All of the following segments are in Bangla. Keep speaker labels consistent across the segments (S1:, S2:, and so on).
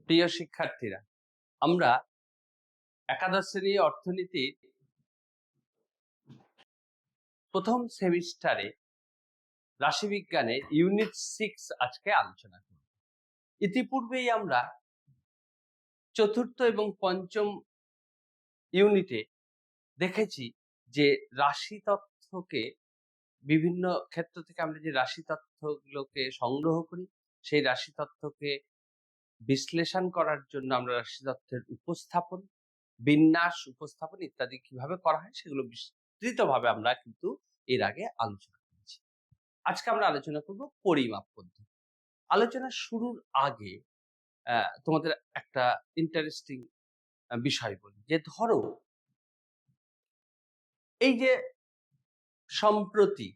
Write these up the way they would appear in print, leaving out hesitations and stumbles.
S1: প্রিয় শিক্ষার্থীরা, আমরা একাদশ শ্রেণী অর্থনীতির প্রথম সেমিস্টারে রাশিবিজ্ঞানের ইউনিট 6 আজকে আলোচনা করব। ইতিপূর্বেই আমরা চতুর্থ এবং পঞ্চম ইউনিটে দেখেছি যে রাশি তথ্যকে বিভিন্ন ক্ষেত্র থেকে আমরা যে রাশি তথ্যগুলোকে সংগ্রহ করি, সেই রাশি তথ্যকে বিশ্লেষণ করার জন্য আমরা রাশি তথ্যের উপস্থাপন, বিন্যাস, উপস্থাপন ইত্যাদি কিভাবে করা হয় সেগুলো বিস্তৃতভাবে আমরা কিন্তু এর আগে আলোচনা করেছি। আজকে আমরা আলোচনা করব পরিমাপ পদ্ধতি। আলোচনা শুরুর আগে তোমাদের একটা ইন্টারেস্টিং বিষয় বলি, যে ধরো এই যে সম্প্রতি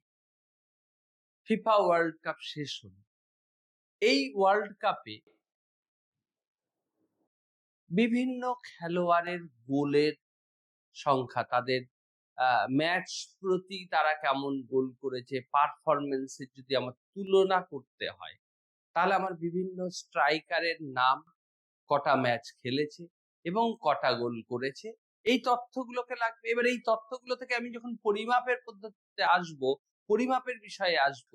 S1: ফিফা ওয়ার্ল্ড কাপ শেষ হলো, এই ওয়ার্ল্ড কাপে বিভিন্ন খেলোয়াড়ের গোলের সংখ্যা, তাদের ম্যাচ প্রতি তারা কেমন গোল করেছে, পারফরমেন্সের যদি আমার তুলনা করতে হয়, তাহলে আমার বিভিন্ন স্ট্রাইকারের নাম, কটা ম্যাচ খেলেছে এবং কটা গোল করেছে, এই তথ্যগুলোকে লাগবে। এবার এই তথ্যগুলো থেকে আমি যখন পরিমাপের পদ্ধতিতে আসব, পরিমাপের বিষয়ে আসব,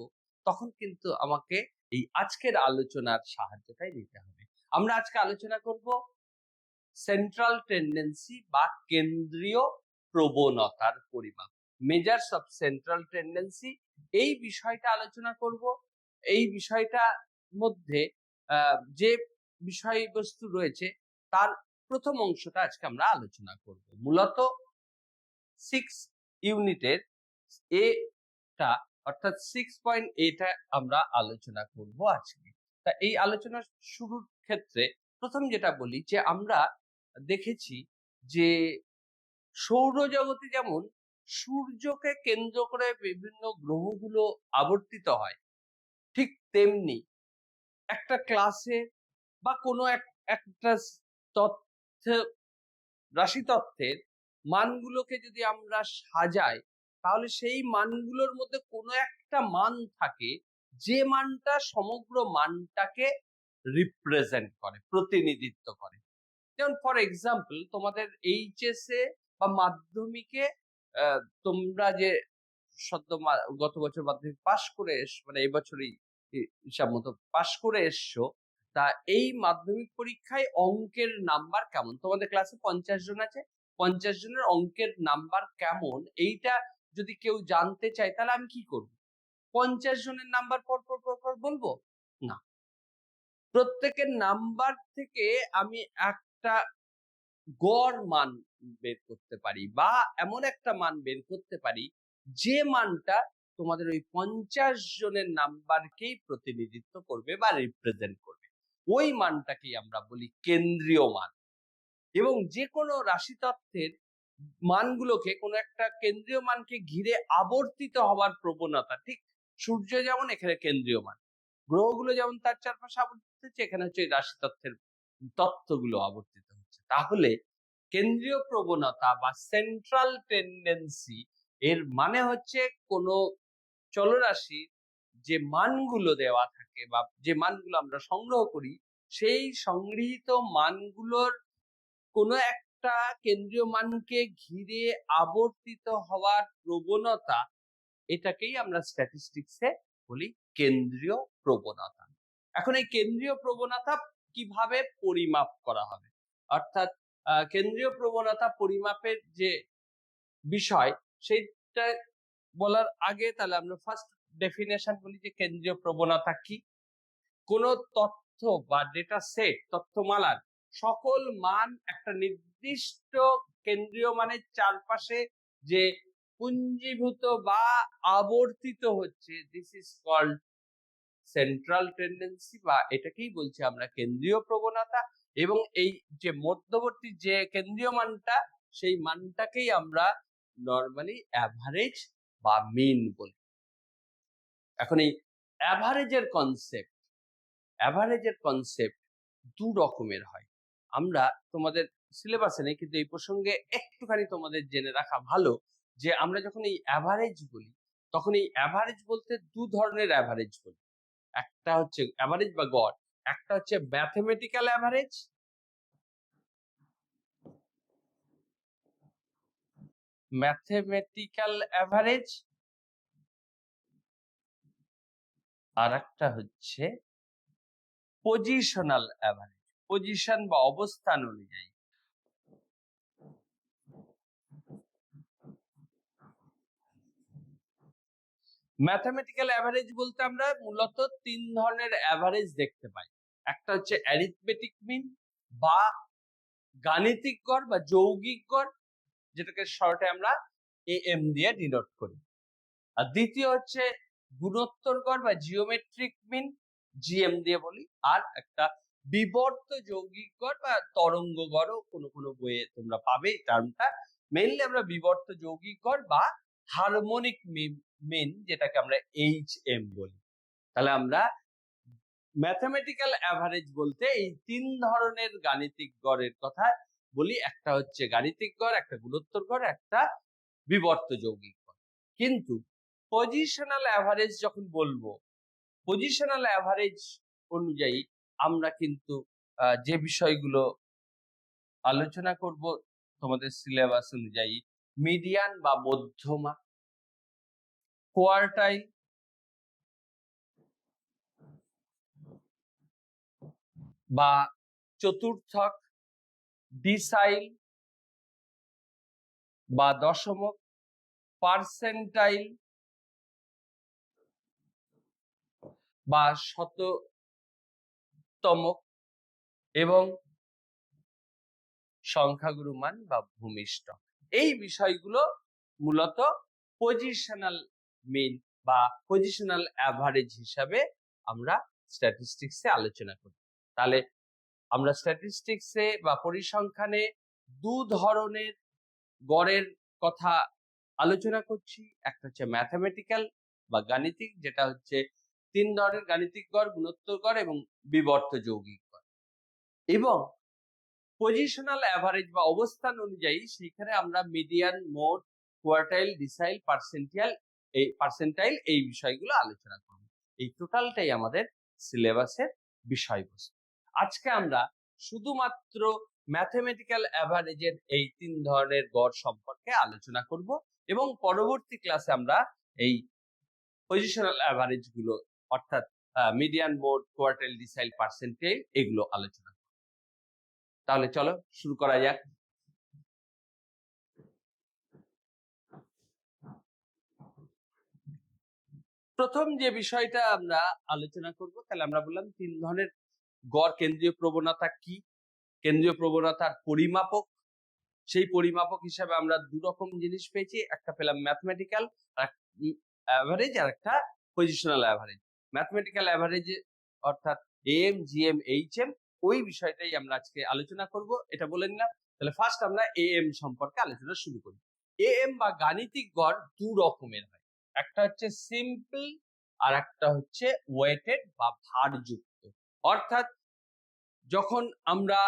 S1: তখন কিন্তু আমাকে এই আজকের আলোচনার সাহায্যটাই নিতে হবে। আমরা আজকে আলোচনা করব সেন্ট্রাল টেন্ডেন্সি বা কেন্দ্রীয় প্রবণতার পরিমাপ, মেজার্স অফ সেন্ট্রাল টেন্ডেন্সি, এই বিষয়টা আলোচনা করব। এই বিষয়টার মধ্যে যে বিষয়বস্তু রয়েছে তার প্রথম অংশটা আজকে আমরা আলোচনা করব। মূলত 6 ইউনিটের এটা অর্থাৎ 6.8 আমরা আলোচনা করব আজকে। তা এই আলোচনা শুরুর ক্ষেত্রে প্রথম যেটা বলি, যে আমরা দেখেছি যে সৌরজগতে যেমন সূর্যকে কেন্দ্র করে বিভিন্ন গ্রহগুলো আবর্তিত হয়, ঠিক তেমনি একটা ক্লাসে বা কোনো একটা তথ্য, রাশি তত্ত্বের মানগুলোকে যদি আমরা সাজাই, তাহলে সেই মানগুলোর মধ্যে কোনো একটা মান থাকে যে মানটা সমগ্র মানটাকে রিপ্রেজেন্ট করে, প্রতিনিধিত্ব করে। যেমন ফর এক্সাম্পল, তোমাদের এইচএসএ বা মাধ্যমিকে তোমরা যে সদ্য গত বছর মাধ্যমিক পাশ করে মানে এবছরই হিসাব মতো পাশ করে এসছো, তা এই মাধ্যমিক পরীক্ষায় অঙ্কের নাম্বার কেমন? তোমাদের ক্লাসে 50 জন আছে, 50 জনের অঙ্কের নাম্বার কেমন এইটা যদি কেউ জানতে চায়, তাহলে আমি কি করব? 50 জনের নাম্বার পর পর পর পর বলবো না, প্রত্যেকের নাম্বার থেকে আমি একটা গড় মান বের করতে পারি বা এমন একটা মান বের করতে পারি যে মানটা তোমাদের ওই 50 জনের নাম্বারকেই প্রতিনিধিত্ব করবে বা রিপ্রেজেন্ট করবে। ওই মানটাকেই আমরা বলি কেন্দ্রীয় মান। এবং যে কোনো রাশি তত্ত্বের মানগুলোকে, কোনো একটা কেন্দ্রীয় মানকে ঘিরে আবর্তিত হওয়ার প্রবণতা, ঠিক সূর্য যেমন এখানে কেন্দ্রীয় মান, গ্রহগুলো যেমন তার চারপাশে আবর্তিত হচ্ছে, এখানে হচ্ছে রাশি তত্ত্বের তত্ত্বগুলো আবর্তিত হচ্ছে। তাহলে কেন্দ্রীয় প্রবণতা বা সেন্ট্রাল টেন্ডেন্সি এর মানে হচ্ছে কোনো চলরাশি যে মানগুলো দেওয়া থাকে বা যে মানগুলো আমরা সংগ্রহ করি, সেই সংগৃহীত মানগুলোর কোনো একটা কেন্দ্রীয় মানকে ঘিরে আবর্তিত হওয়ার প্রবণতা, এটাকেই আমরা স্ট্যাটিস্টিক্সে বলি কেন্দ্রীয় প্রবণতা। এখন এই কেন্দ্রীয় প্রবণতা কিভাবে পরিমাপ করা হবে, অর্থাৎ কেন্দ্রীয় প্রবণতা পরিমাপের যে বিষয়, সেইটা বলার আগে তাহলে আমরা ফার্স্ট ডেফিনেশন বলি যে কেন্দ্রীয় প্রবণতা কি। কোন তথ্য বা ডেটা সেট, তথ্যমালার সকল মান একটা নির্দিষ্ট কেন্দ্রীয় মানের চারপাশে যে পুঞ্জীভূত বা আবর্তিত হচ্ছে, this is called central tendency, বা এটাকেই বলছি আমরা কেন্দ্রীয় প্রবণতা। এবং এই যে মধ্যবর্তী যে কেন্দ্রীয় মানটা, সেই মানটাকেই আমরা নরমালি অ্যাভারেজ বা মিন বলি। এখন এই অ্যাভারেজের কনসেপ্ট দু রকমের হয়। আমরা তোমাদের সিলেবাসে নেই, কিন্তু এই প্রসঙ্গে একটুখানি তোমাদের জেনে রাখা ভালো যে আমরা যখন এই অ্যাভারেজ বলি, তখন এই অ্যাভারেজ বলতে দু ধরনের অ্যাভারেজ বলি। একটা হচ্ছে অ্যাভারেজ বা গড়, একটা হচ্ছে ম্যাথমেটিক্যাল অ্যাভারেজ, আর একটা হচ্ছে পজিশনাল অ্যাভারেজ, পজিশন বা অবস্থান অনুযায়ী। ম্যাথমেটিক্যাল অ্যাভারেজ বলতে আমরা মূলত তিন ধরনের অ্যাভারেজ দেখতে পাই। একটা হচ্ছে অ্যারিথমেটিক মিন বা গাণিতিক গড় বা যৌগিক গড়, যেটাকে শর্টে আমরা এএম দিয়ে ডিনোট করি। আর দ্বিতীয় হচ্ছে গুণোত্তর গড় বা জিওমেট্রিক মিন, জিএম দিয়ে বলি। আর একটা বিবর্ত যৌগিক গড় বা তরঙ্গ গড়ও কোনো কোনো বইয়ে তোমরা পাবে এই টার্মটা। মেইনলি আমরা বিবর্ত যৌগিক গড় বা হারমোনিক মিন, যেটাকে আমরা এইচএম বলি। তাহলে আমরা ম্যাথমেটিক্যাল অ্যাভারেজ বলতে এই তিন ধরনের গাণিতিক গড়ের কথা বলি। একটা হচ্ছে গাণিতিক গড়, একটা গুণোত্তর গড়, একটা বিবর্ত যৌগিক গড়। কিন্তু পজিশনাল অ্যাভারেজ যখন বলবো, পজিশনাল অ্যাভারেজ অনুযায়ী আমরা কিন্তু যে বিষয়গুলো আলোচনা করব তোমাদের সিলেবাস অনুযায়ী, মিডিয়ান বা মধ্যমা, কোয়ার্টাইল, বা চতুর্থক, ডিসাইল বা দশমক, পার্সেন্টাইল বা শততমক, এবং সংখ্যাগুরু মান বা ভূমিষ্ঠ। এই বিষয়গুলো মূলত পজিশনাল মিন বা পজিশনাল অ্যাভারেজ হিসাবে আমরা স্ট্যাটিস্টিক্সে আলোচনা করি। তাহলে আমরা স্ট্যাটিস্টিক্সে বা পরিসংখ্যানে দু ধরনের গড়ের কথা আলোচনা করছি। একটা হচ্ছে ম্যাথমেটিক্যাল বা গাণিতিক, যেটা হচ্ছে তিন ধরনের গাণিতিক গড়, গুণোত্তর গড় এবং বিবর্ত যৌগিক গড়। এবং পজিশনাল অ্যাভারেজ বা অবস্থান অনুযায়ী সেখানে আমরা মিডিয়ান, মোড, কোয়ার্টাইল, ডিসাইল, পার্সেন্টাইল এই বিষয়গুলো আলোচনা করব। এই টোটালটাই আমাদের সিলেবাসের বিষয়বস্তু। আজকে আমরা শুধুমাত্র ম্যাথমেটিক্যাল অ্যাভারেজের এই তিন ধরনের গড় সম্পর্কে আলোচনা করব এবং পরবর্তী ক্লাসে আমরা এই পজিশনাল অ্যাভারেজ গুলো অর্থাৎ মিডিয়ান, মোড, কোয়ার্টাইল, ডিসাইল, পার্সেন্টাইল এগুলো আলোচনা করব। তাহলে চলো শুরু করা যাক। প্রথম যে বিষয়টা আমরা আলোচনা করব, তাহলে আমরা বললাম তিন ধরনের গড়। কেন্দ্রীয় প্রবণতা কি? কেন্দ্রীয় প্রবণতার পরিমাপক, সেই পরিমাপক হিসাবে আমরা দু রকম জিনিস পেয়েছি। একটা পেলাম ম্যাথমেটিক্যাল অ্যাভারেজ, আর একটা পজিশনাল অ্যাভারেজ। ম্যাথমেটিক্যাল অ্যাভারেজ অর্থাৎ এএম, জিএম, এইচএম, ওই বিষয়টাই আমরা আজকে আলোচনা করব, এটা বলে নিলাম। তাহলে ফার্স্ট আমরা এএম সম্পর্কে আলোচনা শুরু করি। এএম বা গাণিতিক গড় দু রকমের হয়। একটা হচ্ছে সিম্পল আর একটা হচ্ছে ওয়েটেড বা ভারযুক্ত। অর্থাৎ যখন আমরা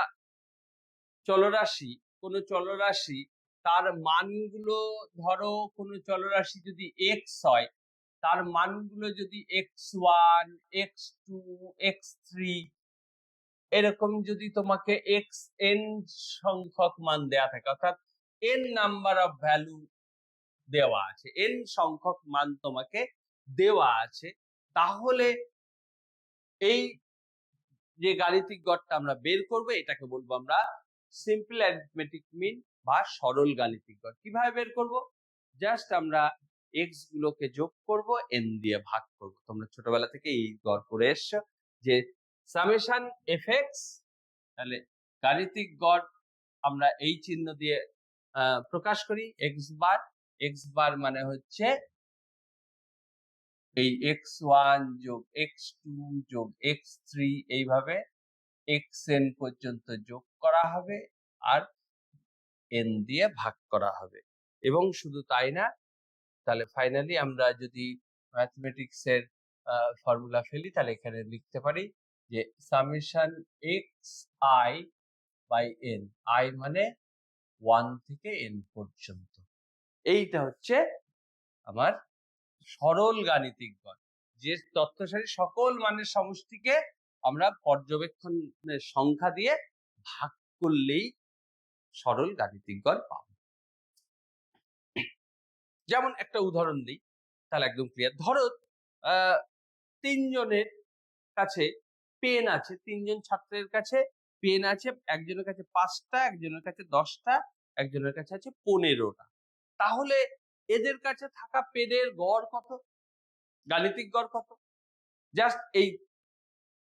S1: চলরাশি, কোনো চলরাশি তার মানগুলো, ধরো কোনো চলরাশি যদি এক্স হয়, তার মানগুলো যদি x1, x2, x3 এরকম যদি তোমাকে xn সংখ্যক মান দেয়া থাকে, অর্থাৎ n নাম্বার অফ ভ্যালু দেওয়া আছে, n সংখ্যক মান তোমাকে দেওয়া আছে, তাহলে এই যে গাণিতিক গড়টা আমরা বের করব এটাকে বলবো আমরা সিম্পল অ্যারিথমেটিক মিন বা সরল গাণিতিক গড়। কিভাবে বের করব? জাস্ট আমরা এক্স গুলোকে যোগ করব, এন দিয়ে ভাগ করব। তোমরা ছোটবেলা থেকে এই গড় করে এসছো যে সামেশন এফএক্স। তাহলে গাণিতিক গড় আমরা এই চিহ্ন দিয়ে প্রকাশ করি, এক্স বার। এক্স বার মানে হচ্ছে এই x1 যোগ x2 যোগ x3 এইভাবে xn পর্যন্ত যোগ করা হবে আর n দিয়ে ভাগ করা হবে। এবং শুধু তাই না, তাহলে ফাইনালি আমরা যদি ম্যাথমেটিক্স এর ফর্মুলা ফেলি, তাহলে এখানে লিখতে পারি যে summation x i by n, i মানে 1 থেকে n পর্যন্ত। এইটা হচ্ছে আমার সরল গাণিতিক গড়, যে তথ্য সারির সকল মানের সমষ্টিকে আমরা পর্যবেক্ষণের সংখ্যা দিয়ে ভাগ করলেই সরল গাণিতিক গড় পাবো। যেমন একটা উদাহরণ দিই, তাহলে একদম ক্লিয়ার। ধরো 3 জনের কাছে পেন আছে, 3 জন ছাত্রের কাছে পেন আছে, একজনের কাছে 5টা, একজনের কাছে 10টা, একজনের কাছে আছে 15টা। তাহলে এদের কাছে থাকা পেনের গড় কত, গাণিতিক গড় কত? জাস্ট এই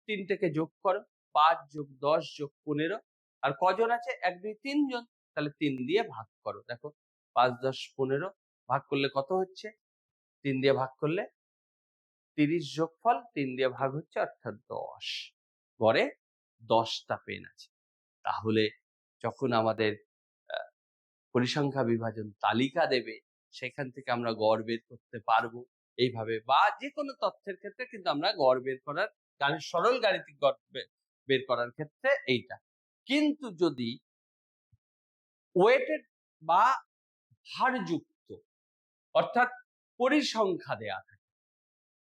S1: তিনটেকে যোগ করো, 5 যোগ 10 যোগ 15। আর কজন আছে? 1 2 3 জন, তাহলে 3 দিয়ে ভাগ করো। দেখো 5 10 15 ভাগ করলে কত হচ্ছে? 3 দিয়ে ভাগ করলে 30 যোগফল 3 দিয়ে ভাগ হচ্ছে, অর্থাৎ 10। গড়ে 10টা পেন আছে। তাহলে যখন আমাদের পরিসংখ্যা বিভাজন তালিকা দেবে, সেখান থেকে আমরা গড় বের করতে পারবো এইভাবে, বা যে কোনো তথ্যের ক্ষেত্রে কিন্তু আমরা গড় বের করার, সরল গাণিতিক গড় বের করার ক্ষেত্রে এইটা। কিন্তু যদি ওয়েটেড বা ভারযুক্ত অর্থাৎ পরিসংখ্যা দেয়া থাকে,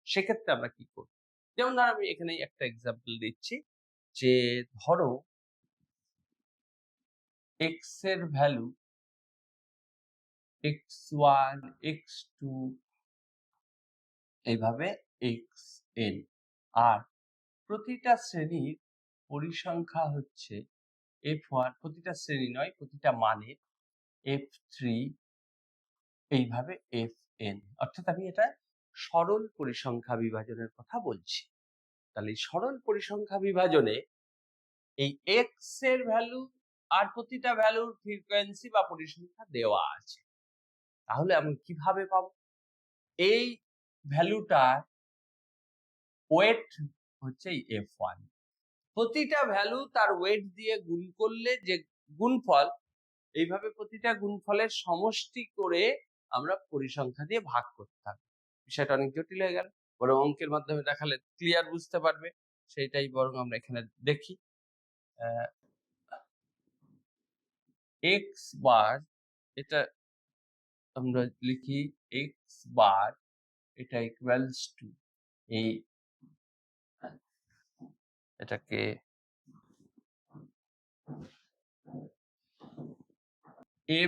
S1: সেক্ষেত্রে আমরা কি করব? যেমন ধর আমি এখানে একটা এক্সাম্পল দিচ্ছি, যে ধরো x এর ভ্যালু x1 x2 এইভাবে xn, আর প্রতিটা শ্রেণীর পরিসংখ্যা হচ্ছে f1, প্রতিটা শ্রেণী নয়, প্রতিটা মানের f3 এইভাবে fn। অর্থাৎ আমি এটা সরল পরিসংখ্যা বিভাজনের কথা বলছি। তাহলে সরল পরিসংখ্যা বিভাজনে এই x এর ভ্যালু আর প্রতিটা ভ্যালুর ফ্রিকোয়েন্সি বা পরিসংখ্যা দেওয়া আছে। তাহলে আমি কিভাবে পাবো? এই ভ্যালুটা ওয়েট হচ্ছে f1, প্রতিটা ভ্যালু তার ওয়েট দিয়ে গুণ করলে যে গুণফল, এইভাবে প্রতিটা গুণফলের সমষ্টি করে আমরা পরিসংখ্যা দিয়ে ভাগ করতে হবে। বিষয়টা অনেক জটিল হয়ে গেল, বরং অঙ্কের মাধ্যমে দেখালে ক্লিয়ার বুঝতে পারবে, সেইটাই বরং আমরা এখানে দেখি। এক্স বার, এটা আমরা লিখি এক্স বার, এটা ইকুয়ালস টু এই এটাকে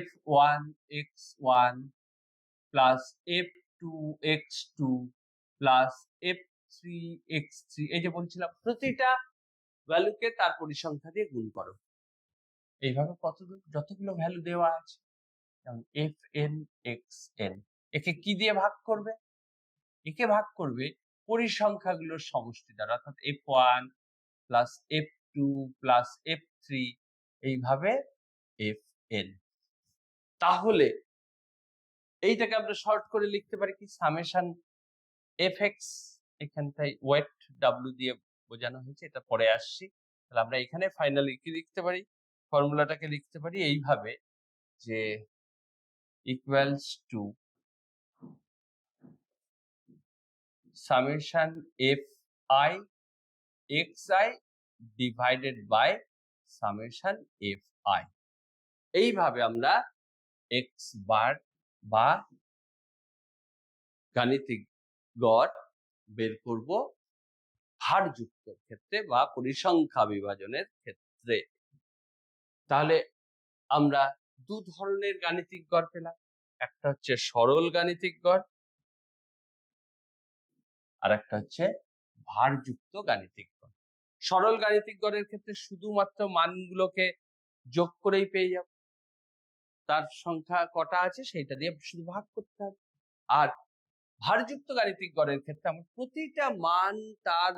S1: f1 x1 plus f2 x2 plus f3 x3, এই যে বলছিলাম প্রতিটা ভ্যালুকে তার পরিসংখ্যা দিয়ে গুণ করো। এইভাবে যতগুলো ভ্যালু দেওয়া আছে, যেমন fn xn, একে কি দিয়ে ভাগ করবে? একে ভাগ করবে পরিসংখ্যাগুলোর সমষ্টি দ্বারা, অর্থাৎ f1 plus f2 plus f3 এইভাবে fn। তাহলে এইটাকে আমরা শর্ট করে লিখতে পারি কি, সামেশন fx, এখানটায় ওয়েট w দিয়ে বোঝানো হয়েছে, এটা পরে আসছি। তাহলে আমরা এখানে ফাইনালি কি লিখতে পারি, ফর্মুলাটাকে লিখতে পারি এইভাবে, যে equals to summation fi xi divided by summation fi। এইভাবে আমরা এক্স বার বা গাণিতিক গড় বের করব ভারযুক্ত ক্ষেত্রে বা পরিসংখ্যা বিভাজনের ক্ষেত্রে। তাহলে আমরা দু ধরনের গাণিতিক গড় পেলাম, একটা হচ্ছে সরল গাণিতিক গড়, আর একটা হচ্ছে ভারযুক্ত গাণিতিক গড়। সরল গাণিতিক গড়ের ক্ষেত্রে শুধুমাত্র মানগুলোকে যোগ করেই পেয়ে যাব, তার সংখ্যা কটা আছে সেইটা দিয়ে শুধু ভাগ করতে হবে। আর ভারযুক্ত গাণিতিক গড়ের ক্ষেত্রে আমার প্রতিটা মান তার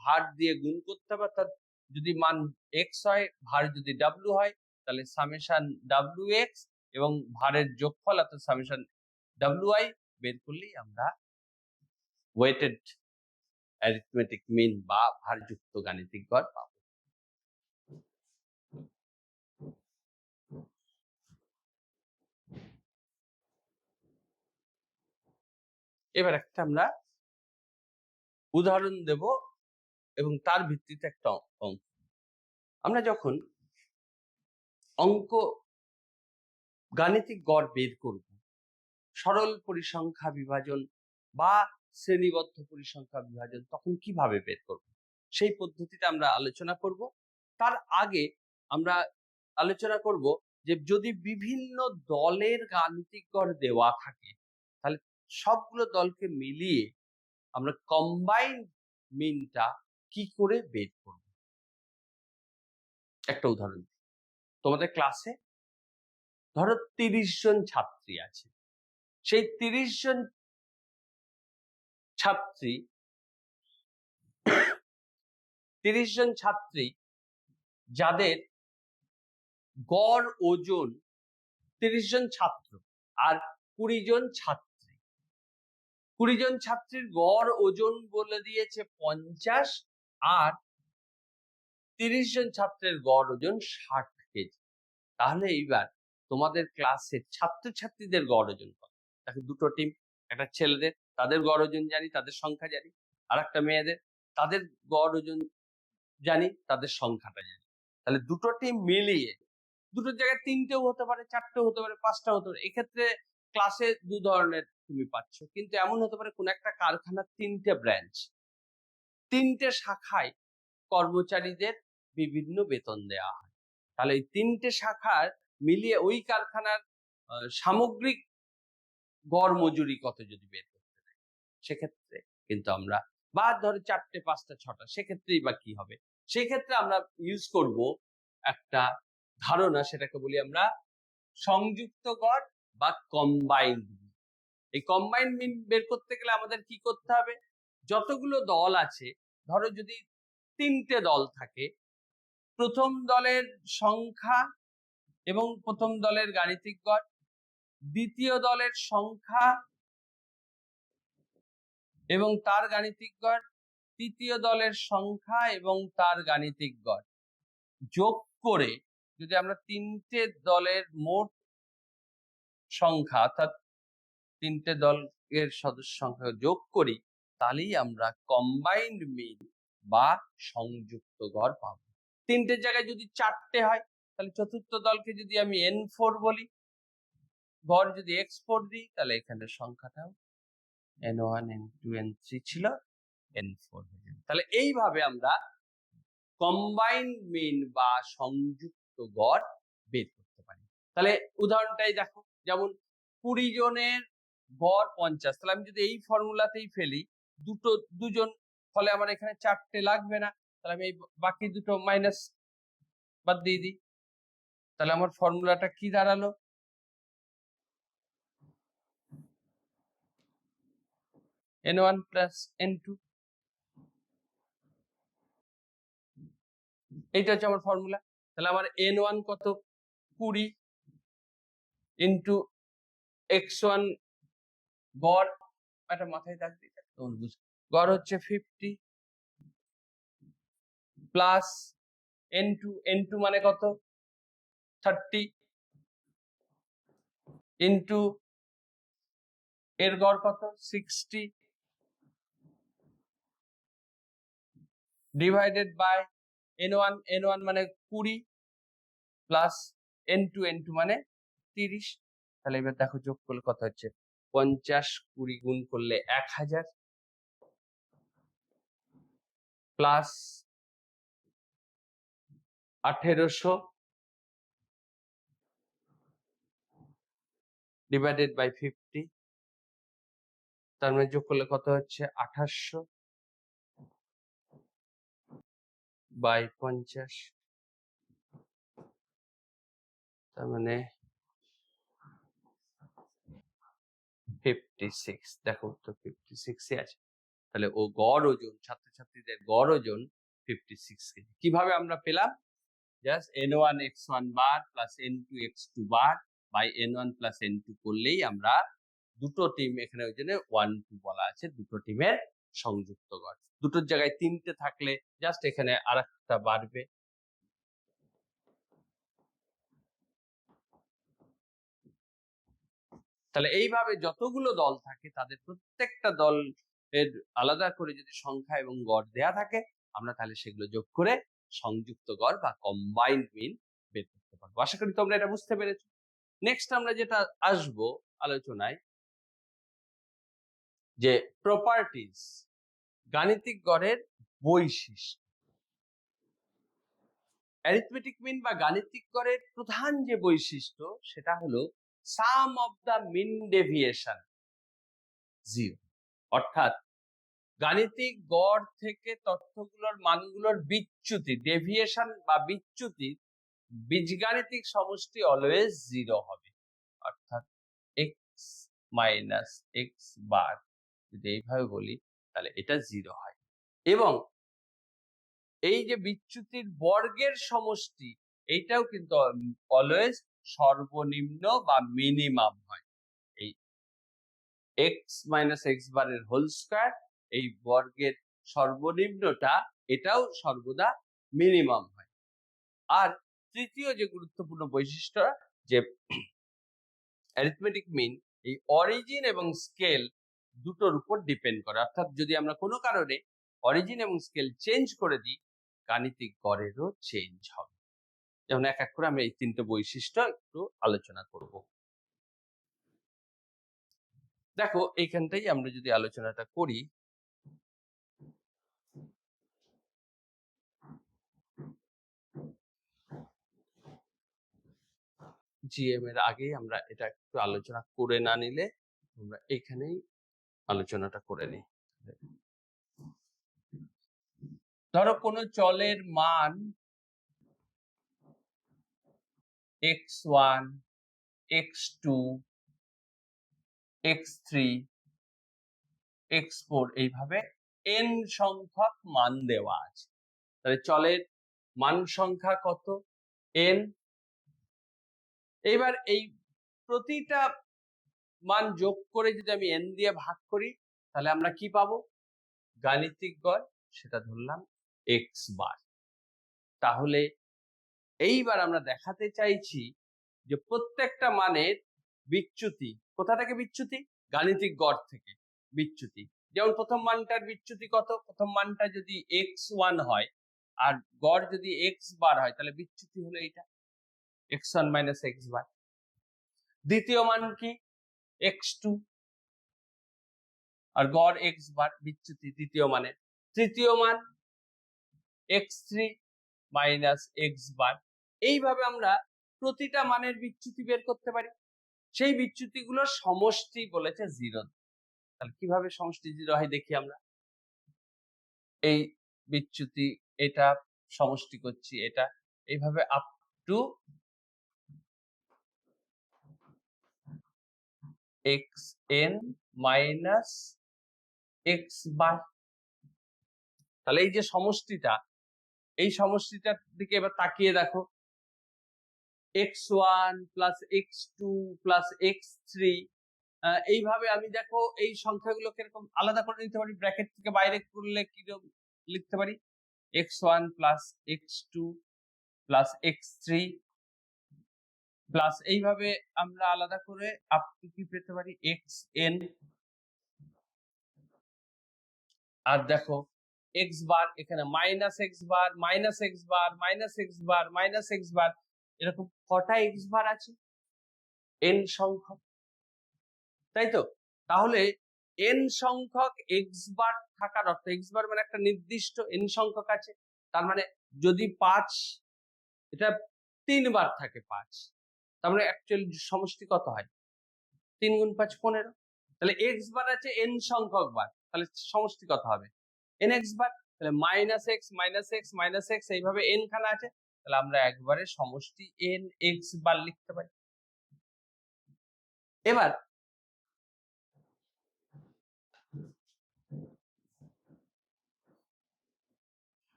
S1: ভার দিয়ে গুণ করতে হবে, অর্থাৎ যদি মান এক্স হয়, ভার যদি ডাব্লু হয়, তাহলে সামেশন ডাব্লু এক্স এবং ভারের যোগফল অর্থাৎ সামেশন ডাব্লু আই বের করলেই আমরা ওয়েটেড অ্যারিথমেটিক মিন বা ভারযুক্ত গাণিতিক গড় পাবো। এবার একটা আমরা উদাহরণ দেব এবং তার ভিত্তিতে একটা অঙ্ক। আমরা যখন অঙ্ক গাণিতিক গড় বের করব, সরল পরিসংখ্যা বিভাজন বা শ্রেণীবদ্ধ পরিসংখ্যা বিভাজন তখন কিভাবে বের করব সেই পদ্ধতিটা আমরা আলোচনা করব। তার আগে আমরা আলোচনা করব যে যদি বিভিন্ন দলের গাণিতিক গড় দেওয়া থাকে তাহলে সবগুলো দলকে মিলিয়ে আমরা কম্বাইন্ড মিনটা কি করে বের করব। একটা উদাহরণ দিই। তোমাদের ক্লাসে ধরো 30 জন ছাত্রী আছে, সেই 30 জন ছাত্রী 30 জন ছাত্রী যাদের গড় ওজন 30 জন ছাত্র আর 20 জন ছাত্রী, 20 জন ছাত্রীর গড় ওজন বলে দিয়েছে 50 আর 30 জন ছাত্রের গড় ওজন 60 কেজি। তাহলে এইবার তোমাদের ক্লাসের ছাত্রছাত্রীদের গড় ওজন কত? দেখো দুটো টিম, একটা ছেলেদের তাদের গড় ওজন জানি, তাদের সংখ্যা জানি, আর একটা মেয়েদের তাদের গড় ওজন জানি, তাদের সংখ্যাটা জানি। তাহলে দুটো টিম মিলিয়ে দুটোর জায়গায় 3টেও হতে পারে, 4টেও হতে পারে, 5টাও হতে পারে। এক্ষেত্রে ক্লাসে দু ধরনের তুমি পাচ্ছ, কিন্তু এমন হতে পারে কোন একটা কারখানার 3টে ব্রাঞ্চ, 3টে শাখায় কর্মচারীদের বিভিন্ন বেতন দেওয়া হয়। তাহলে এই 3টে শাখার মিলিয়ে ওই কারখানার সামগ্রিক গড় মজুরি কত যদি বের করতে হয়, সেক্ষেত্রে কিন্তু আমরা বা ধরো 4টে 5টা 6টা, সেক্ষেত্রেই বা কি হবে? সেক্ষেত্রে আমরা ইউজ করব একটা ধারণা, সেটাকে বলি আমরা সংযুক্ত গড় বা কম্বাইন্ড মিন। এই কম্বাইন্ড মিন বের করতে গেলে আমাদের কি করতে হবে? যতগুলো দল আছে, ধরো যদি 3টে দল থাকে, প্রথম দলের সংখ্যা এবং প্রথম দলের গাণিতিক গড়, দ্বিতীয় দলের সংখ্যা এবং তার গাণিতিক গড়, তৃতীয় দলের সংখ্যা এবং তার গাণিতিক গড় যোগ করে যদি আমরা 3টে দলের মোট সংখ্যা অর্থাৎ 3টে দলের সদস্য সংখ্যা যোগ করি, তাহলেই আমরা কম্বাইন্ড মিন বা সংযুক্ত গড় পাবো। 3টের জায়গায় যদি 4টে হয়, তাহলে চতুর্থ দলকে যদি আমি n4 বলি, গড় যদি x4 দিই, তাহলে এখানে সংখ্যাটাও n1 n2 n3 ছিল, n4 হয়ে যাবে। তাহলে এইভাবে আমরা কম্বাইন্ড মিন বা সংযুক্ত গড় বের করতে পারি। তাহলে উদাহরণটাই দেখো, যেমন 20 জনের গড় 50, তাহলে আমি যদি এই ফর্মুলাতেই ফেলি দুজন, ফলে আমার এখানে 4টে লাগবে না, তাহলে আমি এই বাকি দুটো মাইনাস বাদ দিয়ে দিই। তাহলে আমার ফর্মুলাটা কি দাঁড়ালো? n1 plus n2। এইটা হচ্ছে আমার ফর্মুলা। তাহলে আমার n1 কত? 20 ইন্টু x1 গড়, একটা মাথায় দাগ দিই তখন বুঝ, গড় হচ্ছে 50 প্লাস n2 মানে কত? 30 ইন্টু এর গড় কত? 60 ডিভাইডেড বাই n1 মানে 20 প্লাস n2 মানে 30। তাহলে এবার দেখো যোগ করলে কত হচ্ছে? 50 20 গুণ করলে 1000 প্লাস 1800 ডিভাইডেড বাই 50, তার মানে যোগ করলে কত হচ্ছে? 2800 বাই 50, তার মানে 56। দেখো উত্তর 56 আছে। তাহলে ও গড় ওজন, ছাত্রছাত্রীদের গড় ওজন 56 কেজি। কিভাবে আমরা পেলাম? Just n1 x1 bar plus n2 x2 bar by n1 plus n2 করলেই আমরা দুটো টিম, এখানে ওই জন্য 1 2 বলা আছে, দুটো টিমের সংযুক্ত গড়। দুটোর জায়গায় 3টে থাকলে জাস্ট এখানে আরেকটা বাড়বে। তাহলে এইভাবে যতগুলো দল থাকে তাদের প্রত্যেকটা দল এর আলাদা করে যদি সংখ্যা এবং গড় দেয়া থাকে, আমরা তাহলে সেগুলো যোগ করে সংযুক্ত গড় বা কম্বাইন্ড মিন বের করতে পারবো। আশা করি তোমরা এটা বুঝতে পেরেছো। নেক্সট আমরা যেটা আসবো আলোচনায়, যে প্রপার্টিজ, গাণিতিক গড়ের বৈশিষ্ট্য। অ্যারিথমেটিক মিন বা গাণিতিক গড়ের প্রধান যে বৈশিষ্ট্য সেটা হলো সাম অফ দ্য মিন ডেভিয়েশন 0, অর্থাৎ গাণিতিক গড় থেকে তথ্যগুলোর মানগুলোর বিচ্যুতি, ডেভিয়েশন বা বিচ্যুতি, বীজগাণিতিক সমষ্টি অলওয়েজ 0 হবে, অর্থাৎ এক্স মাইনাস এক্স বার যদি এইভাবে বলি তাহলে এটা 0 হয়। এবং এই যে বিচ্যুতির বর্গের সমষ্টি এইটাও কিন্তু অলওয়েজ সর্বনিম্ন বা মিনিমাম হয়। এই এক্স মাইনাস এক্স বারের হোল স্কয়ার, এই বর্গের সর্বনিম্নটা এটাও সর্বদা মিনিমাম হয়। আর তৃতীয় যে গুরুত্বপূর্ণ বৈশিষ্ট্য, যে অ্যারিথমেটিক মিন এই অরিজিন এবং স্কেল দুটোর উপর ডিপেন্ড করে, অর্থাৎ যদি আমরা কোনো কারণে অরিজিন এবং স্কেল চেঞ্জ করে দিই গাণিতিক গড়েরও চেঞ্জ হবে। যেমন এক এক করে আমরা এই তিনটে বৈশিষ্ট্য একটু আলোচনা করব। দেখো এইখানটাই আমরা যদি আলোচনাটা করি, জিএম এর আগে আমরা এটা একটু আলোচনা করে না নিলে আমরা এখানেই আলোচনাটা করে নিই। ধরো কোনো চলের মান x1, x2, x3, x4 এইভাবে n সংখ্যক মান দেওয়া আছে। তাহলে চলের মান সংখ্যা কত? n। এবার এই প্রতিটা মান যোগ করে যদি আমি n দিয়ে ভাগ করি তাহলে আমরা কি পাবো? গাণিতিক গড়, সেটা ধরলাম x বার। তাহলে এইবার আমরা দেখাতে চাইছি যে প্রত্যেকটা মানের বিচ্যুতি কোথা থেকে? বিচ্যুতি গাণিতিক গড় থেকে বিচ্যুতি। যেমন প্রথম মানটার বিচ্যুতি কত? প্রথম মানটা যদি x1 হয় আর গড় যদি x বার হয় তাহলে বিচ্যুতি হলো এইটা x1 মাইনাস x বার। দ্বিতীয় মান কি? x2 আর গড় x বার, বিচ্যুতি দ্বিতীয় মানের। তৃতীয় মান x3 মাইনাস x বার। এইভাবে আমরা প্রতিটা মানের বিচ্যুতি বের করতে পারি। সেই বিচ্যুতিগুলোর সমষ্টি বলেছে 0। তাহলে কিভাবে সমষ্টি 0 হয় দেখি আমরা। এই বিচ্যুতি এটা সমষ্টি করছি, এটা এইভাবে up to xn minus x বার। তাহলে এই যে সমষ্টিটা, এই সমষ্টিটার দিকে এবার তাকিয়ে দেখো, x1 plus x2 plus x3, এইভাবে আমি দেখো এই সংখ্যাগুলোকে এরকম আলাদা করে নিতে পারি, ব্র্যাকেট থেকে বাইরে করলে কিরকম লিখতে পারি? x1 plus x2 plus x3 plus এইভাবে আমরা আলাদা করে আপ টু কি পেতে পারি? xn। আর দেখো x বার, এখানে minus x bar minus x bar minus x bar minus x বার, এরকম কটা x বার আছে? n সংখ্যক, তাই তো? তাহলে n সংখ্যক x বার থাকার অর্থ, x বার মানে একটা নির্দিষ্ট n সংখ্যক আছে, তার মানে যদি 5 এটা 3 বার থাকে 5, তার মানে অ্যাকচুয়ালি সমষ্টি কত হয়? 3 গুণ 5 15। তাহলে x বার আছে n সংখ্যক বার, তাহলে সমষ্টি কত হবে? nx বার। তাহলে minus x minus x minus x এইভাবে n খানা আছে, তাহলে আমরা একবারে সমষ্টি nx বার লিখতে পারি। এবার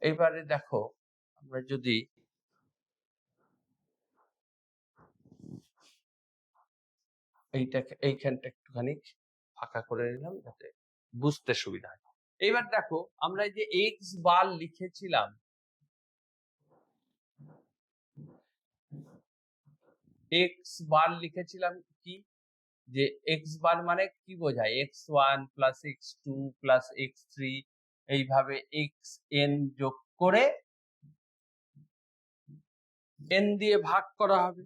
S1: এইবারে দেখো আমরা যদি এইখানটা একটুখানি ফাঁকা করে নিলাম যাতে বুঝতে সুবিধা হয়। এইবার দেখো আমরা যে x বার লিখেছিলাম, x বার লিখেছিলাম কি? যে x বার মানে কি বোঝায়? x1 plus x2 plus x3 এইভাবে xn যোগ করে n দিয়ে ভাগ করা হবে,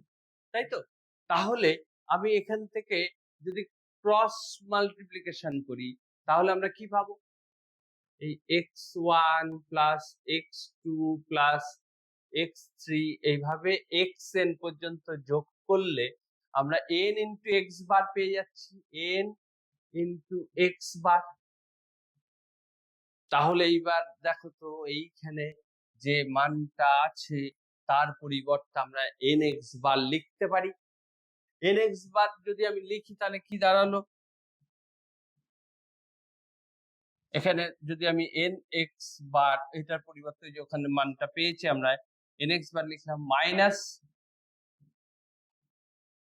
S1: তাই তো? তাহলে আমি এখান থেকে যদি ক্রস মাল্টিপ্লিকেশন করি তাহলে আমরা কি পাবো? এই x1 plus x2 plus x3 এইভাবে xn পর্যন্ত যোগ করলে আমরা n ইন্টু x বার পেয়ে যাচ্ছি, n ইন্টু x বার। তাহলে এইবার দেখো তো এইখানে যে মানটা আছে তার পরিবর্তে আমরা nx বার লিখতে পারি। nx বার যদি আমি লিখি তাহলে কি দাঁড়ালো? এখানে যদি আমি nx বার এটার পরিবর্তে যে ওখানে মানটা পেয়েছি আমরা nx বার লিখলাম মাইনাস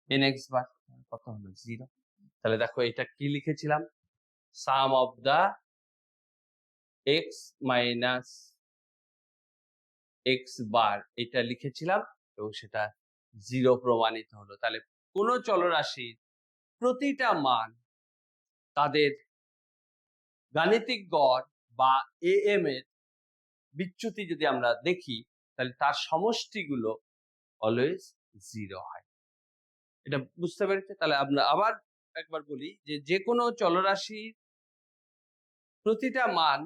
S1: nx বার, কত হলো? 0। তাহলে দেখো এটা কি লিখেছিলাম? Sum of the x minus x bar এটা লিখেছিলাম এবং সেটা 0 প্রমাণিত হলো। তাহলে কোনো চলরাশির প্রতিটা মান তাদের গাণিতিক গড় বা am এর বিচ্যুতি যদি আমরা দেখি তাহলে তার সমষ্টিগুলো অলওয়েজ 0 হয়। এটা বুঝতে পেরেছে? তাহলে আমরা আবার একবার বলি যে কোনো চলরাশির প্রতিটা মান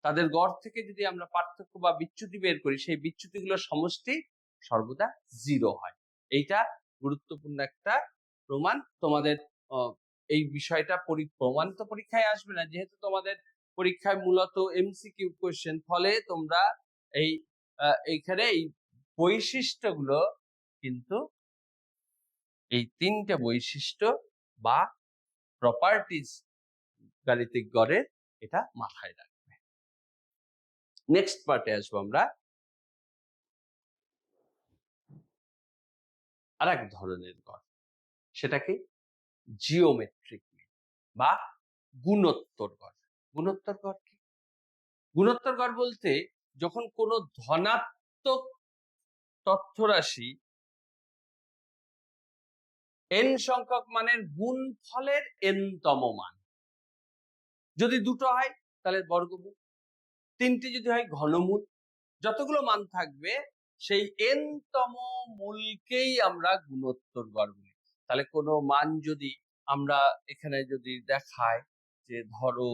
S1: তাদের গড় থেকে যদি আমরা পার্থক্য বা বিচ্যুতি বের করি সেই বিচ্যুতিগুলোর সমষ্টি সর্বদা 0 হয়। এইটা গুরুত্বপূর্ণ একটা প্রমাণ। তোমাদের এই বিষয়টা প্রমাণ তো পরীক্ষায় আসবে না, যেহেতু তোমাদের পরীক্ষায় মূলত এমসিকিউ কোশ্চেন, ফলে তোমরা এইখানে এই বৈশিষ্ট্যগুলো কিন্তু এই 3টে বৈশিষ্ট্য বা প্রপার্টিজ গাণিতিক গড়ের এটা মাথায় রাখবে। নেক্সট পার্টে আসবো আমরা আরেক ধরনের গড়, সেটা কি? জিওমেট্রিক মিন বা গুণোত্তর গড়। গুণোত্তর গড় কি? গুণোত্তর গড় বলতে যখন কোনো ধনাত্মক তথ্যরাশি n সংখ্যক মানের গুণফলের n-তম মান, যদি দুটো হয় তাহলে বর্গমূল, তিনটি যদি হয় ঘনমূল, যতগুলো মান থাকবে সেই n-তম মূলকেই আমরা গুণোত্তর গড় বলি। তাহলে কোনো মান যদি আমরা এখানে যদি দেখায় যে ধরো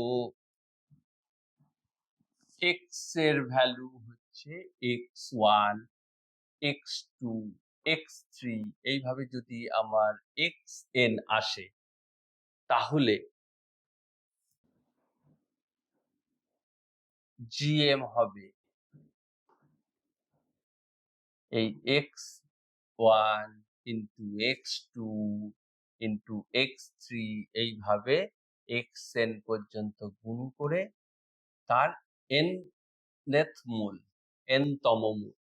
S1: x এর ভ্যালু হচ্ছে x1 x2 x3 এইভাবে যদি আমার xn আসে তাহলে gm হবে এই x1 into x2 into x3 এইভাবে xn পর্যন্ত গুণ করে তার nth মূল, n-তম মূল।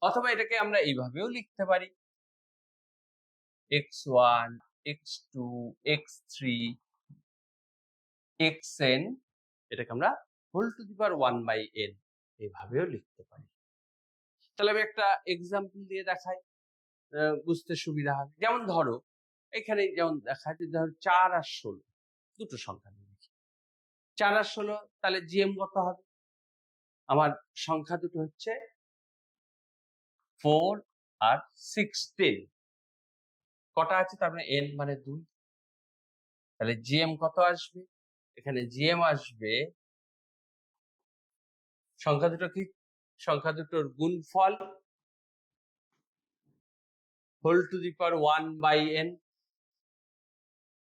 S1: অথবা এটাকে আমরা এইভাবেও লিখতে পারি x1 x2 x3 xn, এটাকে আমরা whole to the power 1/n এইভাবেও লিখতে পারি। তাহলে আমি একটা এক্সাম্পল দিয়ে দেখাই, বুঝতে সুবিধা হবে। যেমন ধরো এখানে যেমন দেখায় যে ধরো 4 আর 16 দুটো সংখ্যা দিয়ে লিখি। 4 আর 16 তাহলে জিএম কত হবে? আমার সংখ্যা দুটো হচ্ছে 4 আর 16, কটা আছে তার মানে n মানে 2। তাহলে জিএম কত আসবে? এখানে জিএম আসবে সংখ্যা দুটো কি? সংখ্যা দুটোর গুণফল whole to the power 1/n,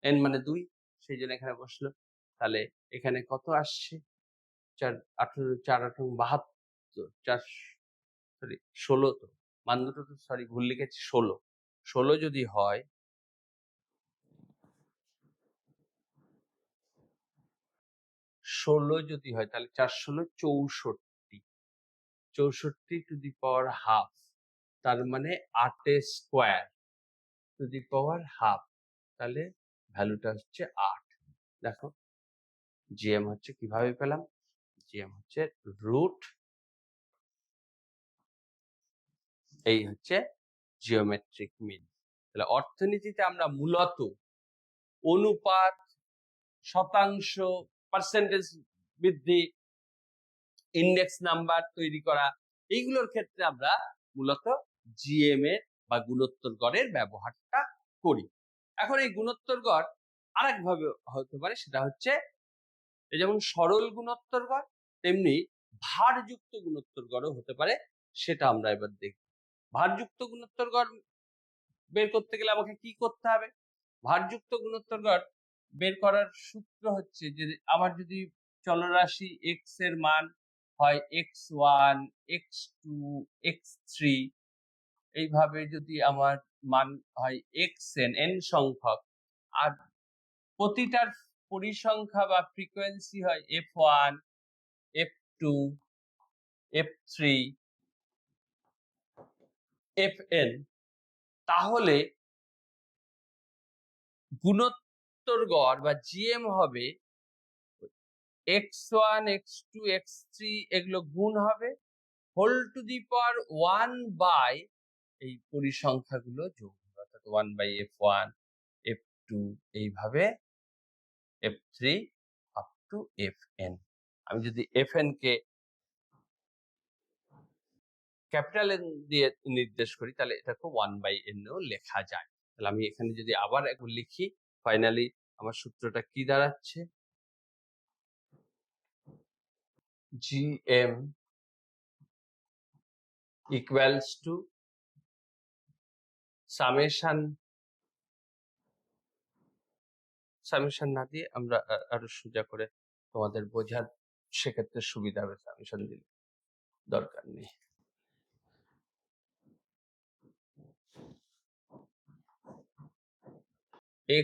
S1: n মানে 2, সেই জন্য এখানে বসলো। তাহলে এখানে কত আসছে? 4 18 4 18 72 4 সরি 16, তো মান দুটো তো সরি ভুল লিখেছি 16 16 যদি হয় 16 যদি হয় তাহলে 4 16 64 64 টু দি পাওয়ার হাফ, তার মানে 8 square two the power half, তাহলে ভ্যালুটা হচ্ছে 8। দেখো জিএম হচ্ছে কিভাবে পেলাম? জিএম হচ্ছে রুট, এই হচ্ছে জিওমেট্রিক মিন। তাহলে অর্থনীতিতে আমরা মূলত অনুপাত, শতাংশ, পার্সেন্টেজ বৃদ্ধি, ইন্ডেক্স নাম্বার তৈরি করা, এইগুলোর ক্ষেত্রে আমরা মূলত জিএম এর বা গুণোত্তর গড়ের ব্যবহারটা করি। এখন এই গুণোত্তর গড় আরেকভাবে হতে পারে, সেটা হচ্ছে যেমন সরল গুণোত্তর গড়, তেমনি ভারযুক্ত গুণোত্তর গড়ও হতে পারে। সেটা আমরা এবার দেখব। ভারযুক্ত গুণোত্তর গড় বের করতে গেলে আমাকে কি করতে হবে? ভারযুক্ত গুণোত্তর গড় বের করার সূত্র হচ্ছে যে, আমার যদি চলরাশি x এর মান হয় x1, x2, x3, এইভাবে যদি আমার মান হয় xn, n সংখ্যক, আর প্রতিটার পরিসংখ্যা বা ফ্রিকোয়েন্সি হয় f1, f2, f3, fn, তাহলে গুণোত্তর গড় বা জিএম হবে x1, x2, x3 এগুলো গুণ হবে whole to the power 1 by এই পরিসংখ্যাগুলো যোগ হবে, অর্থাৎ 1 বাই f1, f2, এইভাবে f3 আপ টু fn। আমি যদি fn কে ক্যাপিটাল এন দিয়ে নির্দেশ করি, তাহলে এটাকে 1 বাই n এও লেখা যায়। তাহলে আমি এখানে যদি আবার একবার লিখি, ফাইনালি আমার সূত্রটা কি দাঁড়াচ্ছে? gm ইকুয়ালস টু সামেশন না দিয়ে আমরা আরো সোজা করে তোমাদের বোঝার সেক্ষেত্রে সুবিধা হবে, সামেশন দিলে দরকার নেই।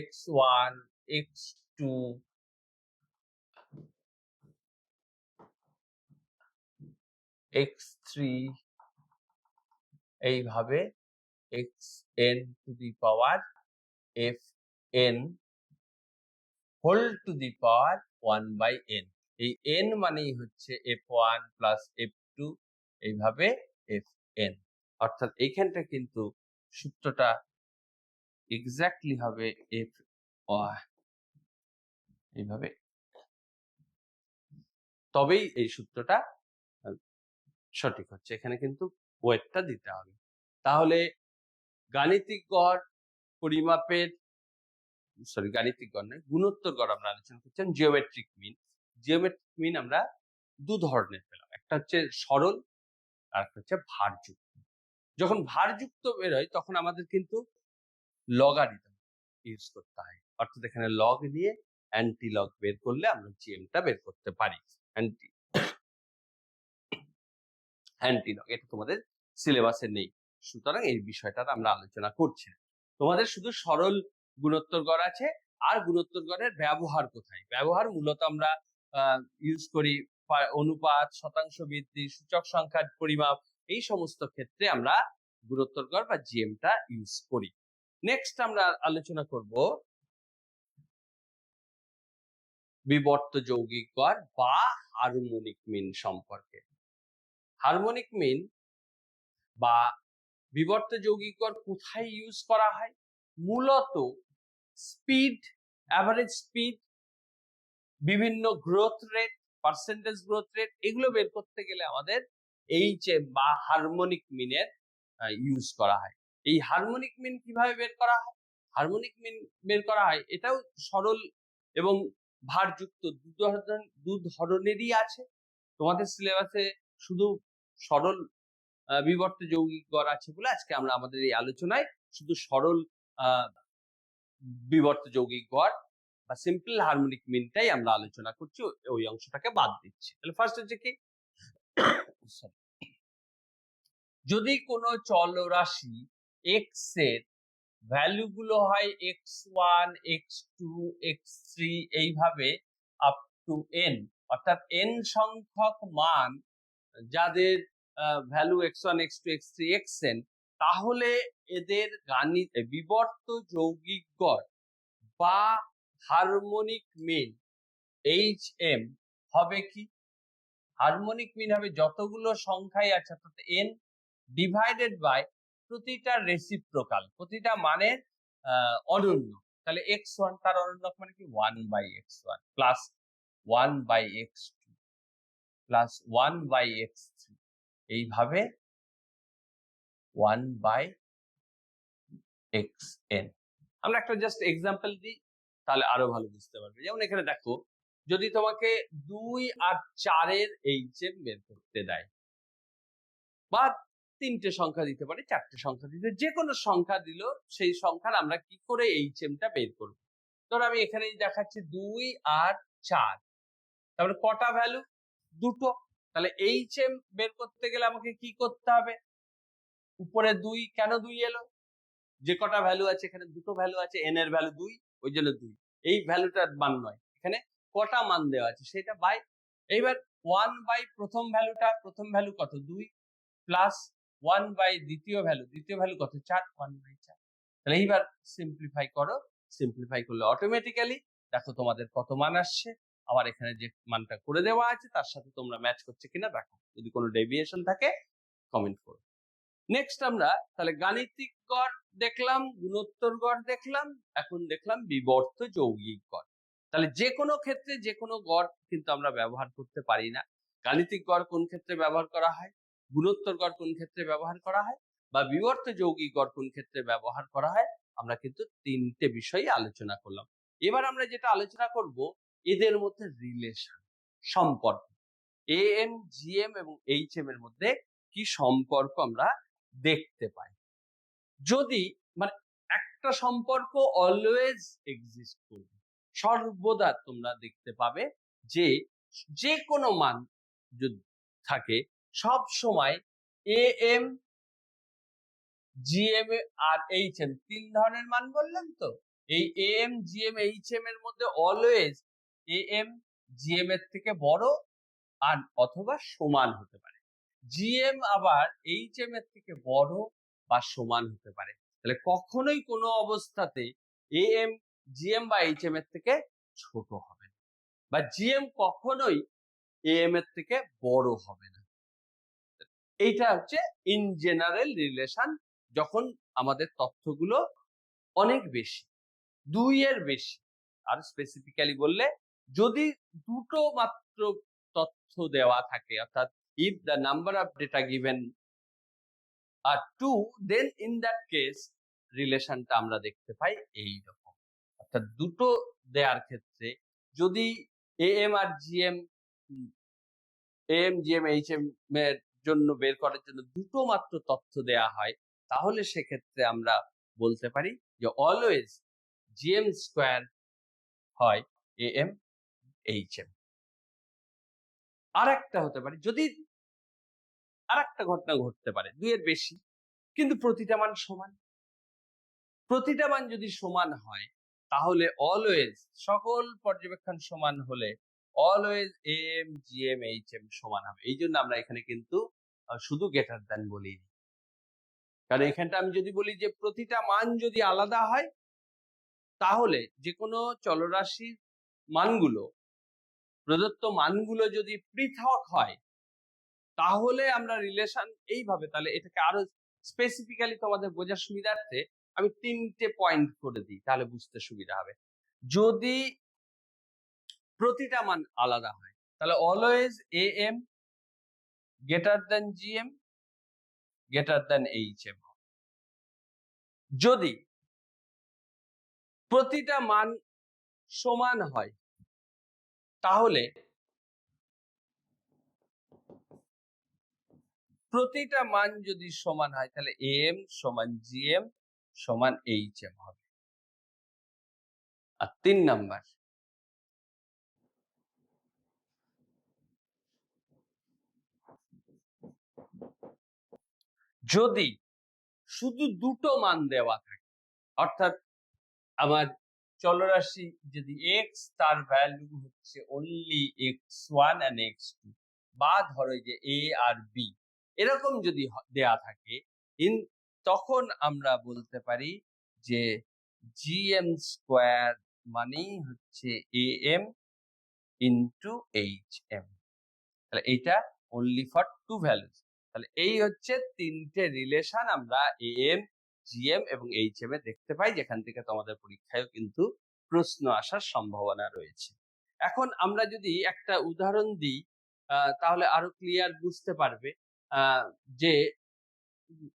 S1: x1, x2, x3, এইভাবে xn to the power fn whole to the power 1 by n। এই n মানেই হচ্ছে f1 প্লাস f2, এইভাবে fn। অর্থাৎ এইখানটা কিন্তু সূত্রটা এক্স্যাক্টলি হবে f এইভাবে, তবেই এই সূত্রটা সঠিক হচ্ছে। এখানে কিন্তু ওয়েটটা দিতে হবে। তাহলে গাণিতিক গড় পরিমাপের, গাণিতিক গড় নয়, গুণোত্তর গড় আমরা আলোচনা করছিলাম। জিওমেট্রিক মিন, জিওমেট্রিক মিন আমরা দু ধরনের পেলাম, একটা হচ্ছে সরল আর একটা হচ্ছে ভারযুক্ত। যখন ভারযুক্ত বেরোয় তখন আমাদের কিন্তু লগারিদম ইউজ করতে হয়, অর্থাৎ এখানে লগ নিয়ে অ্যান্টি লগ বের করলে আমরা জিএমটা বের করতে পারি। অ্যান্টি লগ, এটা তোমাদের সিলেবাসে নেই, সুতরাং এই বিষয়টা আমরা আলোচনা করছি। তোমাদের শুধু সরল গুণোত্তর গড় আছে। আর গুণোত্তর গড়ের ব্যবহার কোথায়? ব্যবহার মূলত আমরা ইউজ করি অনুপাত, শতাংশ বৃদ্ধি, সূচক সংখ্যার পরিমাপ, এই সমস্ত ক্ষেত্রে আমরা গুণোত্তর গড় বা জিএমটা ইউজ করি। নেক্সট আমরা আলোচনা করব বিবর্ত যৌগিক গড় বা হারমোনিক মিন সম্পর্কে। হারমোনিক মিন বা বিবর্ত যৌগিক গড় কোথায় ইউজ করা হয়? মূলত স্পিড, অ্যাভারেজ স্পিড, বিভিন্ন growth rate, percentage growth rate, এগুলো বের করতে গেলে আমাদের এইচএম বা হারমোনিক মিনের ইউজ করা হয়। এই হারমোনিক মিন কিভাবে বের করা হয়? হারমোনিক মিন বের করা হয়, এটাও সরল এবং ভারযুক্ত দু ধরনেরই আছে। তোমাদের সিলেবাসে শুধু সরল বিবর্ত যৌগিক গড় আছে বলে আজকে আমরা আমাদের এই আলোচনায় শুধু সরল বিবর্ত যৌগিক গড় বা সিম্পল হারমোনিক মিনটাই আমরা আলোচনা করছি, ওই অংশটাকে বাদ দিচ্ছি। তাহলে ফার্স্ট হচ্ছে কি, যদি কোনো চলরাশি x এর ভ্যালু গুলো হয় x1, x2, x3, এইভাবে আপ টু n, অর্থাৎ n সংখ্যক মান যাদের value x1, x2, x3, xn, তাহলে এদের বিবর্ত যৌগিক গড় বা হারমোনিক মিন hm হবে কি? হারমোনিক মিন হবে যতগুলো সংখ্যাই আছে, অর্থাৎ n ডিভাইডেড বাই প্রতিটা রেসিপ্রোকাল, প্রতিটা মানের অনন্য। তাহলে x1 তার অনন্যক মানে কি 1 by x1 plus 1 by x2 plus 1 by x3, এইভাবে 1 বাই xn। আমরা একটা জাস্ট এক্সাম্পল দিই, তাহলে আরো ভালো বুঝতে পারবে। যেমন এখানে দেখো, যদি তোমাকে 2 আর 4 এর এইচএম বের করতে দেয়, বা 3টে সংখ্যা দিতে পারে, 4টে সংখ্যা দিতে, যে কোনো সংখ্যা দিল, সেই সংখ্যার আমরা কি করে এইচএমটা বের করব। ধরো আমি এখানেই দেখাচ্ছি 2 আর 4, তারপরে কটা ভ্যালু? দুটো। তাহলে এইচএম বের করতে গেলে আমাকে কি করতে হবে? উপরে 2, কেন 2 এলো? যে কটা ভ্যালু আছে, এখানে দুটো ভ্যালু আছে, n এর ভ্যালু 2, ওই জন্য 2। এই ভ্যালুটার মান নয়, এখানে কটা মান দেওয়া আছে সেটা বাই। এইবার 1 বাই প্রথম ভ্যালুটা, প্রথম ভ্যালু কত? 2, প্লাস 1 বাই দ্বিতীয় ভ্যালু কত? 4, 1 বাই 4। তাহলে এইবার সিম্পলিফাই করো, সিম্পলিফাই করলে অটোমেটিক্যালি দেখো তোমাদের কত মান আসছে। আমার এখানে যে মানটা করে দেওয়া আছে তার সাথে তোমরা ম্যাচ করছে কিনা দেখো, যদি কোনো ডেভিয়েশন থাকে কমেন্ট করো। নেক্সট আমরা তাহলে গাণিতিক গড় দেখলাম, গুণোত্তর গড় দেখলাম, এখন দেখলাম বিবর্ত যৌগিক গড়। তাহলে যে কোনো ক্ষেত্রে যে কোনো গড় কিন্তু আমরা ব্যবহার করতে পারি না। গাণিতিক গড় কোন ক্ষেত্রে ব্যবহার করা হয়, গুণোত্তর গড় কোন ক্ষেত্রে ব্যবহার করা হয়, বা বিবর্ত যৌগিক গড় কোন ক্ষেত্রে ব্যবহার করা হয়, আমরা কিন্তু 3টে বিষয়ই আলোচনা করলাম। এবার আমরা যেটা আলোচনা করব, এদের মধ্যে রিলেশন, সম্পর্ক, এএম, জিএম এবং এইচএম এর মধ্যে কি সম্পর্ক আমরা দেখতে পাই। যদি মানে একটা সম্পর্ক অলওয়েজ এক্সিস্ট করবে, সর্বদা তোমরা দেখতে পাবে যে যে কোনো মান যদি থাকে, সব সময় এএম, জিএম আর এইচএম, 3 ধরনের মান বললাম তো, এই এএম, জিএম, এইচএম এর মধ্যে অলওয়েজ এএম জিএম এর থেকে বড় আর অথবা সমান হতে পারে। জিএম আবার এইচএম এর থেকে বড় বা সমান হতে পারে। তাহলে কখনোই কোনো অবস্থাতে এএম, জিএম বা এইচএম এর থেকে ছোট হবে না, বা জিএম কখনোই এএম এর থেকে বড় হবে না। এইটা হচ্ছে ইন জেনারেল রিলেশন, যখন আমাদের তথ্যগুলো অনেক বেশি, 2 এর বেশি। আর স্পেসিফিক্যালি বললে, যদি দুটো মাত্র তথ্য দেওয়া থাকে, অর্থাৎ if the number of data given are 2, then in that case রিলেশনটা আমরা দেখতে পাই এই রকম। অর্থাৎ দুটো দেওয়ার ক্ষেত্রে যদি এএম আর জিএম, এএম, জিএম, এইচএম এর জন্য বের করার জন্য দুটো মাত্র তথ্য দেয়া হয়, তাহলে সেক্ষেত্রে আমরা বলতে পারি যে অলওয়েজ জিএম স্কোয়ার হয় এএম, এইচএম। আর একটা হতে পারে, যদি আর একটা ঘটনা ঘটতে পারে 2 এর বেশি, কিন্তু প্রতিটা মান সমান। প্রতিটা মান যদি সমান হয়, তাহলে অলওয়েজ, সকল পর্যবেক্ষণ সমান হলে অলওয়েজ এএম, জিএম, এইচএম সমান হবে। এই জন্য আমরা এখানে কিন্তু শুধু গ্রেটার দ্যান বলিনি, কারণ এখানটা আমি যদি বলি যে প্রতিটা মান যদি আলাদা হয়, তাহলে যে কোনো চলরাশির মানগুলো, প্রদত্ত মানগুলো যদি পৃথক হয়, তাহলে আমরা রিলেশন এইভাবে, তাহলে এটাকে আরো স্পেসিফিক্যালি তোমাদের বোঝার সুবিধার্থে আমি 3টে পয়েন্ট করে দিই, তাহলে বুঝতে সুবিধা হবে। যদি প্রতিটা মান আলাদা হয়, তাহলে always am greater than GM greater than HM. যদি প্রতিটা মান সমান হয়, তাহলে প্রতিটা মান যদি সমান হয়, তাহলে এএম সমান জিএম সমান এইচএম হবে। আর 3 নাম্বার, যদি শুধু দুটো মান দেওয়া থাকে, অর্থাৎ আমার চলরাশি যদি এক্স, তার ভ্যালু হচ্ছে অনলি x1 and x2, বা ধরো যে এ আর বি, এরকম যদি দেয়া থাকে, তখন আমরা বলতে পারি যে জিএম স্কোয়ার মানেই হচ্ছে এএম ইন্টু এইচএম। তাহলে এইটা অনলি ফর 2 ভ্যালুস। তাহলে এই হচ্ছে 3টে রিলেশন আমরা এএম, জিএম এবং এইচএম এ দেখতে পাই, যেখান থেকে তোমাদের পরীক্ষায়ও কিন্তু প্রশ্ন আসার সম্ভাবনা রয়েছে। এখন আমরা যদি একটা উদাহরণ দিই, তাহলে আরো ক্লিয়ার বুঝতে পারবে। যে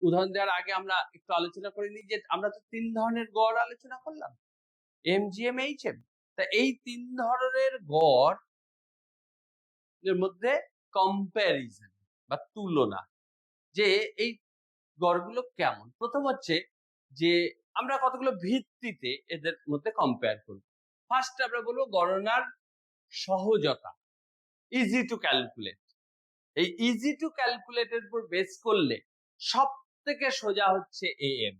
S1: উদাহরণ দেওয়ার আগে আমরা একটু আলোচনা করে নিই যে আমরা তো 3 ধরনের গড় আলোচনা করলাম। MGM HM. তা এই তিন ধরনের গড় এর মধ্যে কম্প্যারিজন বা তুলনা, যে এই গড়গুলো কেমন। প্রথম হচ্ছে যে আমরা কতগুলো ভিত্তিতে এদের মধ্যে কম্পেয়ার করব। ফার্স্ট আমরা বলবো গণনার সহজতা, ইজি টু ক্যালকুলেট। এই ইজি টু ক্যালকুলেটের উপর বেস করলে সব থেকে সোজা হচ্ছে এএম,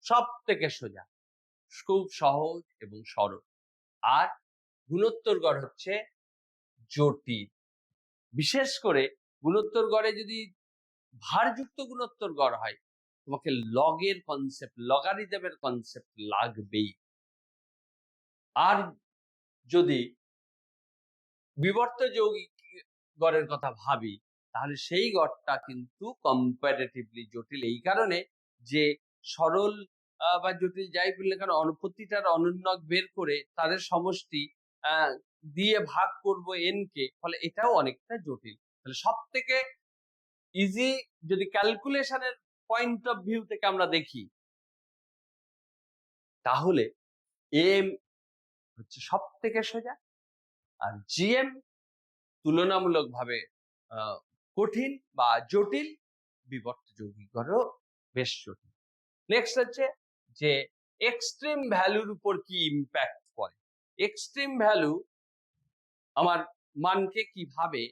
S1: সব থেকে সোজা, খুব সহজ এবং সরল। আর গুণোত্তর গড় হচ্ছে জটিল। বিশেষ করে গুণোত্তর গড়ে যদি ভারযুক্ত গুণোত্তর গড় হয়, তোমাকে লগের কনসেপ্ট, লগারিদমের কনসেপ্ট লাগবেই। আর যদি বিবর্ত যৌগিক গড়ের কথা ভাবি, তাহলে সেই গড়টা কিন্তু কম্পারেটিভলি জটিল, এই কারণে যে সরল বা জটিল যাই বললে কেন প্রতিটার অনুন্নক বের করে তাদের সমষ্টি দিয়ে ভাগ করব এন কে, ফলে এটাও অনেকটা জটিল। তাহলে সব থেকে ইজি যদি ক্যালকুলেশনের পয়েন্ট অফ ভিউ থেকে আমরা দেখি, তাহলে এম হচ্ছে সব থেকে সোজা, আর জিএম তুলনামূলকভাবে কঠিন বা জটিল, বিবর্ত যৌগিক গড়ও বেশ জটিল। নেক্সট হচ্ছে যে এক্সট্রিম ভ্যালুর উপর কি ইম্প্যাক্ট পড়ে। এক্সট্রিম ভ্যালু আমার মানকে কিভাবে,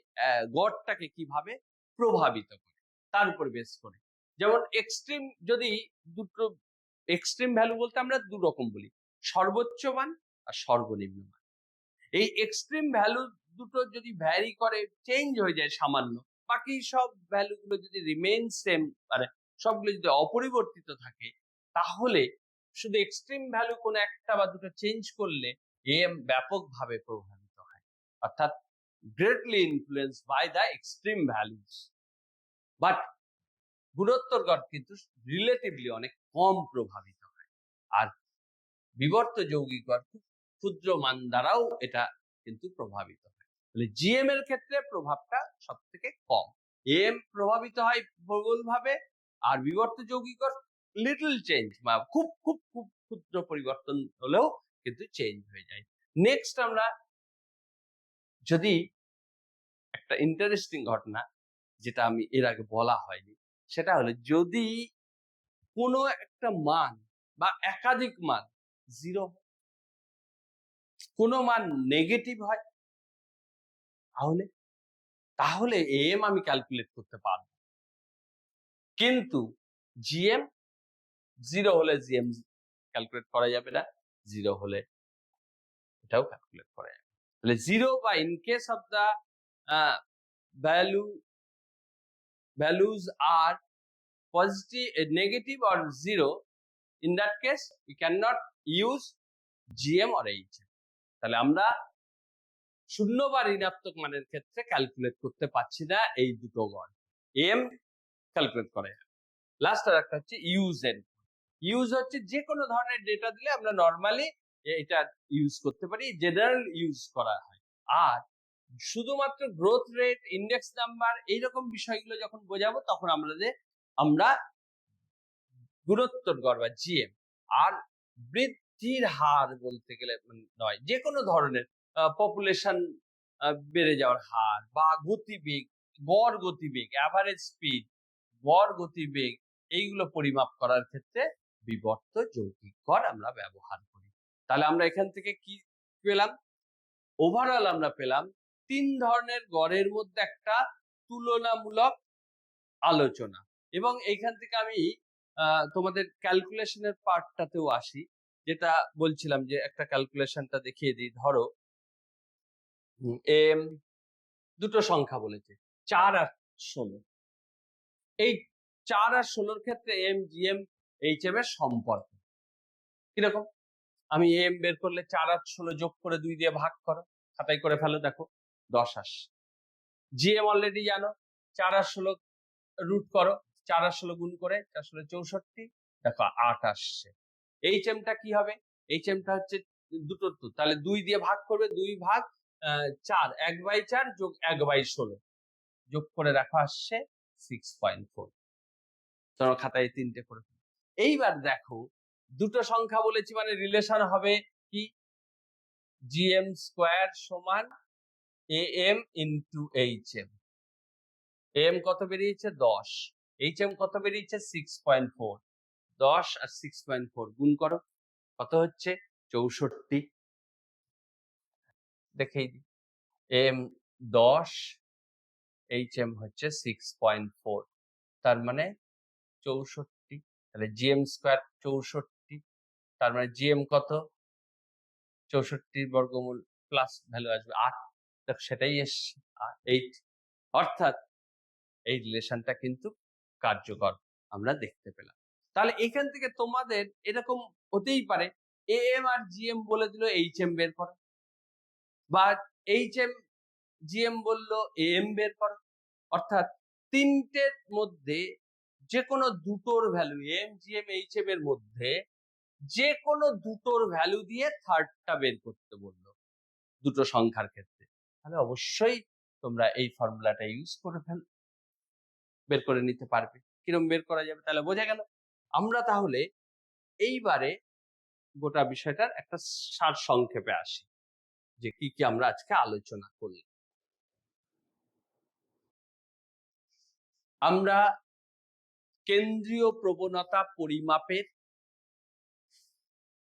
S1: গড়টাকে কিভাবে প্রভাবিত করে তার উপর বেস করে। যেমন এক্সট্রিম যদি দুটো, এক্সট্রিম ভ্যালু বলতে আমরা দু রকম বলি, সর্বোচ্চ মান আর সর্বনিম্ন মান। এই এক্সট্রিম ভ্যালু দুটো যদি ভ্যারি করে, চেঞ্জ হয়ে যায় সামান্য, বাকি সব ভ্যালুগুলো যদি রিমেইন সেম, মানে সবগুলো যদি অপরিবর্তিত থাকে, তাহলে শুধু এক্সট্রিম ভ্যালু কোনো একটা বা দুটো চেঞ্জ করলে এম ব্যাপকভাবে প্রভাবিত হয়, অর্থাৎ greatly influence by the extreme values. But গুণোত্তর গড় কিন্তু রিলেটিভলি অনেক কম প্রভাবিত হয়, আর বিবর্ত যৌগিক গড় খুব ক্ষুদ্র মান দ্বারাও এটা কিন্তু প্রভাবিত হয়। তাহলে জিএম এর ক্ষেত্রে প্রভাবটা সব থেকে কম, এম প্রভাবিত হয় প্রবলভাবে, আর বিবর্ত যৌগিক গড় লিটল চেঞ্জ বা খুব খুব খুব ক্ষুদ্র পরিবর্তন হলেও কিন্তু চেঞ্জ হয়ে যায়। নেক্সট আমরা যদি একটা ইন্টারেস্টিং ঘটনা, যেটা আমি এর আগে বলা হয়নি, সেটা হলো যদি কোনো একটা মান বা একাধিক মান জিরো, কোনো মান নেগেটিভ হয়, তাহলে তাহলে এম আমি ক্যালকুলেট করতে পারবো, কিন্তু জিএম জিরো হলে জিএম ক্যালকুলেট করা যাবে না, জিরো হলে এটাও ক্যালকুলেট করা যাবে। তাহলে জিরো বা in case of the values are positive, negative or zero, in that case we cannot use GM or HM. তাহলে আমরা শূন্য বা ঋণাত্মক মানের ক্ষেত্রে ক্যালকুলেট করতে পারছি না এই দুটো গড়, এম ক্যালকুলেট করা যাবে। লাস্ট আর একটা হচ্ছে ইউজ এন্ড। ইউজ হচ্ছে যে কোনো ধরনের ডেটা দিলে আমরা নর্মালি এটা ইউজ করতে পারি, জেনারেল ইউজ করা হয়। আর শুধুমাত্র গ্রোথ রেট, ইন্ডেক্স নাম্বার এইরকম বিষয়গুলো যখন বোঝাবো, তখন আমরা গুণোত্তর গড় বা জিএম আর বৃদ্ধির হার বলতে গেলে নয়, যে কোনো ধরনের পপুলেশন বেড়ে যাওয়ার হার বা গতিবেগ, গড় গতিবেগ, অ্যাভারেজ স্পিড, গড় গতিবেগ, এইগুলো পরিমাপ করার ক্ষেত্রে বিবর্ত যৌগিক গড় আমরা ব্যবহার করি। তাহলে আমরা এখান থেকে কি পেলাম? ওভারঅল আমরা পেলাম তিন ধরনের গড়ের মধ্যে একটা তুলনামূলক আলোচনা। এবং এইখান থেকে আমি তোমাদের ক্যালকুলেশনের পার্টটাতেও আসি, যেটা বলছিলাম যে একটা ক্যালকুলেশনটা দেখিয়ে দিই। ধরো এম দুটো সংখ্যা বলেছে 4 আর 16। এই 4 আর 16 ক্ষেত্রে এম জিএম এইচএম এর সম্পর্ক কিরকম? আমি এম বের করলে 4 আর 16 যোগ করে 2 দিয়ে ভাগ করো, খাতায় করে ফেলো, দেখো 10 আসে। জিএম অলরেডি জানো, 4 আর 16 রুট করো, 4 আর 16 গুণ করে 4 16 64, দেখো 8 আসছে। এইচএম টা কি হবে? এইচএম টা হচ্ছে দুটো, তো তাহলে 2 দিয়ে ভাগ করবে, 2 ভাগ 4, 1/4 যোগ 1/16 যোগ করে রাখো, আসছে 6.4। তোমার খাতায় 3টে করে। এইবার দেখো দুটো সংখ্যা বলেছি মানে রিলেশন হবে জিএম স্কোয়ার সমান এম ইন্টু এইচএম। এম কত বেরিয়েছে 10, এইচএম কত বেরিয়েছে 6.4। 10 আর 6.4 গুণ করো, কত হচ্ছে 64। দেখেই দিই, এম 10, এইচএম হচ্ছে 6.4, তার মানে 64। তাহলে জিএম স্কোয়ার 64, তার মানে জিএম কত 64 বর্গমূল প্লাস ভ্যালু আসবে 8, সেটাই এসছে 8। অর্থাৎ এই রিলেশনটা কিন্তু কার্যকর আমরা দেখতে পেলাম। তাহলে এখান থেকে তোমাদের এরকম হতেই পারে এএম আর জিএম বলে দিল এইচএম বের করো, বা এইচএম জিএম বললো এএম বের করো। অর্থাৎ তিনটের মধ্যে যে কোনো দুটোর ভ্যালু, এম জিএম এইচএম এর মধ্যে যে কোনো দুটোর ভ্যালু দিয়ে থার্ডটা বের করতে বললো দুটো সংখ্যার ক্ষেত্রে। তাহলে অবশ্যই তোমরা এই ফর্মুলাটা ইউজ করে বের করে নিতে পারবে। কিরকম বের করা যাবে তাহলে বোঝা গেল। আমরা তাহলে এইবারে গোটা বিষয়টার একটা সার সংক্ষেপে আসি, যে কি কি আমরা আজকে আলোচনা করলাম। আমরা কেন্দ্রীয় প্রবণতা পরিমাপের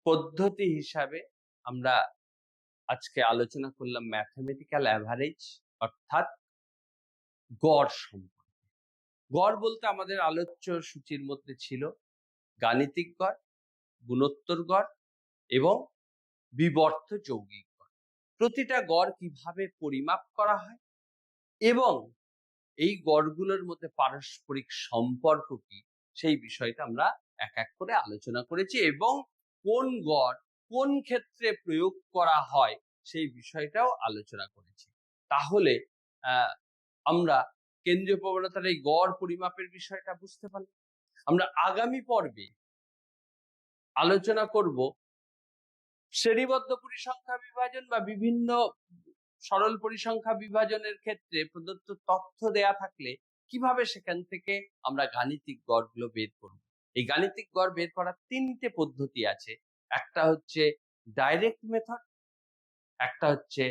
S1: পদ্ধতি হিসাবে আমরা আজকে আলোচনা করলাম ম্যাথমেটিক্যাল অ্যাভারেজ, অর্থাৎ গড় সম্পর্কে। গড় বলতে আমাদের আলোচ্য সূচির মধ্যে ছিল গাণিতিক গড়, গুণোত্তর গড় এবং বিবর্ত যৌগিক গড়। প্রতিটা গড় কিভাবে পরিমাপ করা হয় এবং এই গড়গুলোর মধ্যে পারস্পরিক সম্পর্ক কি, সেই বিষয়টা আমরা এক এক করে আলোচনা করেছি, এবং কোন গড় কোন ক্ষেত্রে প্রয়োগ করা হয় সেই বিষয়টাও আলোচনা করেছি। তাহলে আমরা কেন্দ্রীয় প্রবণতার এই গড় পরিমাপের বিষয়টা বুঝতে পারলাম। আমরা আগামী পর্বে আলোচনা করব শ্রেণীবদ্ধ পরিসংখ্যা বিভাজন বা বিভিন্ন সরল পরিসংখ্যা বিভাজনের ক্ষেত্রে প্রদত্ত তথ্য দেয়া থাকলে কিভাবে সেখান থেকে আমরা গাণিতিক গড়গুলো বের করব। এই গাণিতিক গড় বের করার তিনটে পদ্ধতি আছে। একটা হচ্ছে ডাইরেক্ট মেথড, একটা হচ্ছে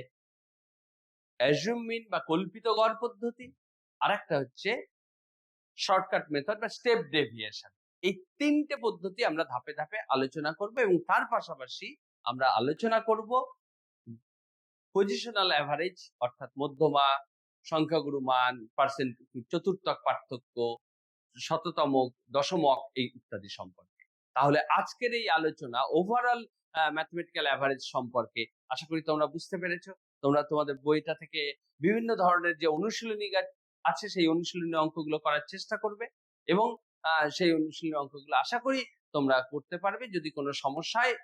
S1: অ্যাজুম মিন বা কল্পিত গড় পদ্ধতি, আর একটা হচ্ছে শর্টকাট মেথড বা স্টেপ ডেভিয়েশন। এই তিনটে পদ্ধতি আমরা ধাপে ধাপে আলোচনা করব, এবং তার পাশাপাশি আমরা আলোচনা করব পজিশনাল অ্যাভারেজ, অর্থাৎ মধ্যমা, সংখ্যাগুরু মান, পার্সেন্ট, চতুর্থক পার্থক্য, শততমক, দশমক, এই ইত্যাদি সম্পর্কে। তাহলে আজকের এই আলোচনা ওভারঅল ম্যাথমেটিক্যাল অ্যাভারেজ সম্পর্কে আশা করি তোমরা বুঝতে পেরেছো। তোমরা তোমাদের বইটা থেকে বিভিন্ন ধরনের যে অনুশীলনী আছে সেই অনুশীলনী অঙ্কগুলো করার চেষ্টা করবে, এবং সেই অনুশীলনী অঙ্কগুলো আশা করি তোমরা করতে পারবে। যদি কোনো সমস্যায়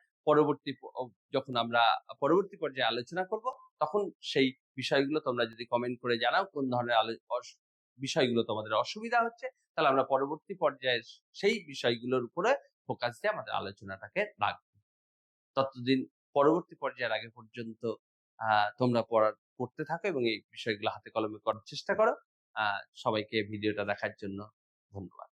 S1: যখন আমরা পরবর্তী পর্যায়ে আলোচনা করব, তখন সেই বিষয়গুলো তোমরা যদি কমেন্ট করে জানাও কোন ধরনের বিষয়গুলো তোমাদের অসুবিধা হচ্ছে, তাহলে আমরা পরবর্তী পর্যায়ে সেই বিষয়গুলোর উপরে ফোকাস দিয়ে আমাদের আলোচনাটাকে রাখবো। ততদিন পরবর্তী পর্যায়ের আগে পর্যন্ত তোমরা পড়তে থাকো এবং এই বিষয়গুলো হাতে কলমে করার চেষ্টা করো। সবাইকে ভিডিওটা দেখার জন্য ধন্যবাদ।